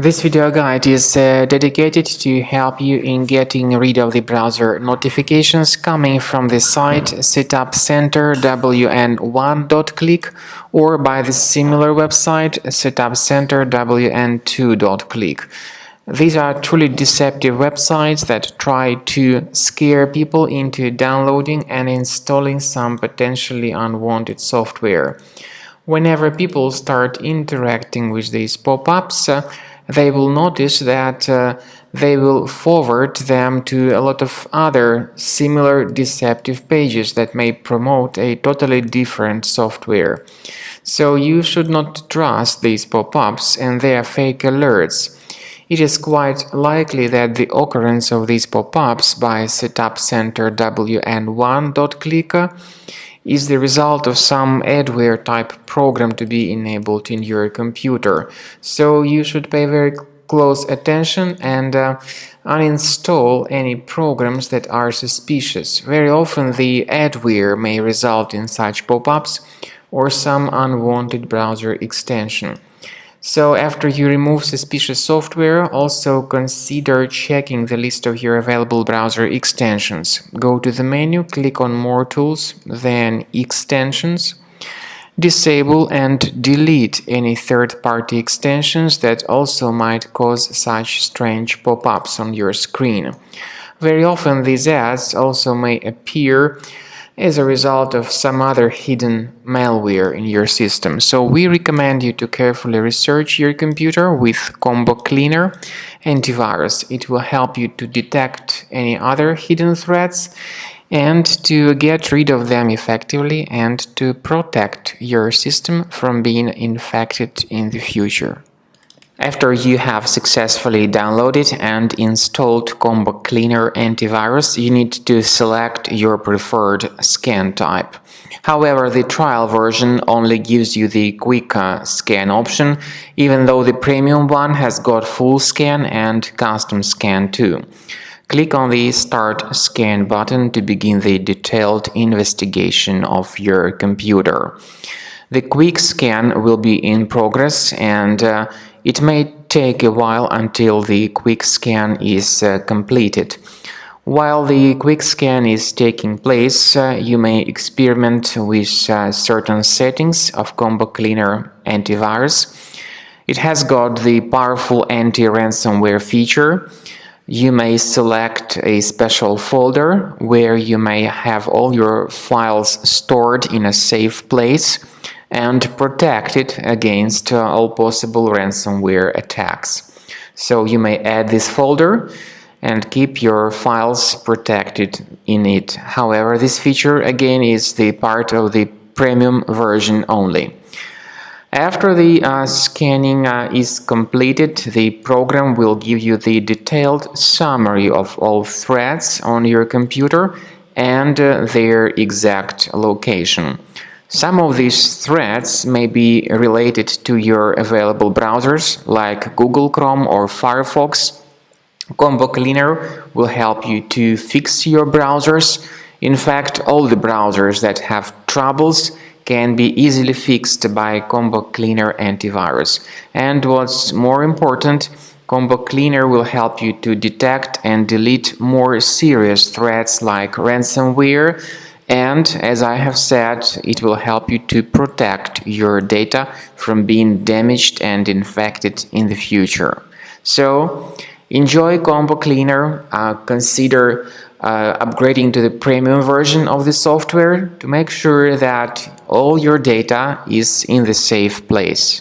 This video guide is dedicated to help you in getting rid of the browser notifications coming from the site Setup-center-wn1-click or by the similar website Setup-center-wn2-click. These are truly deceptive websites that try to scare people into downloading and installing some potentially unwanted software. Whenever people start interacting with these pop-ups, they will notice that they will forward them to a lot of other similar deceptive pages that may promote a totally different software. So you should not trust these pop-ups and their fake alerts. It is quite likely that the occurrence of these pop-ups by Setup-center-wn1-click is the result of some adware type program to be enabled in your computer. So you should pay very close attention and uninstall any programs that are suspicious. Very often the adware may result in such pop-ups or some unwanted browser extension. So after you remove suspicious software, also consider checking the list of your available browser extensions. Go to the menu, click on More Tools, then Extensions. Disable and delete any third-party extensions that also might cause such strange pop-ups on your screen. Very often these ads also may appear as a result of some other hidden malware in your system. So we recommend you to carefully research your computer with Combo Cleaner antivirus. It will help you to detect any other hidden threats and to get rid of them effectively and to protect your system from being infected in the future. After you have successfully downloaded and installed Combo Cleaner antivirus, you need to select your preferred scan type. However, the trial version only gives you the quick scan option, even though the premium one has got full scan and custom scan too. Click on the Start Scan button to begin the detailed investigation of your computer. The quick scan will be in progress and it may take a while until the quick scan is completed. While the quick scan is taking place, you may experiment with certain settings of Combo Cleaner antivirus. It has got the powerful anti-ransomware feature. You may select a special folder where you may have all your files stored in a safe place and protect it against all possible ransomware attacks. So you may add this folder and keep your files protected in it. However, this feature again is the part of the premium version only. After the scanning is completed, the program will give you the detailed summary of all threats on your computer and their exact location. Some of these threats may be related to your available browsers like Google Chrome or Firefox. Combo Cleaner will help you to fix your browsers. In fact, all the browsers that have troubles can be easily fixed by Combo Cleaner antivirus. And what's more important, Combo Cleaner will help you to detect and delete more serious threats like ransomware, and as I have said, it will help you to protect your data from being damaged and infected in the future. So enjoy Combo Cleaner, consider upgrading to the premium version of the software to make sure that all your data is in the safe place.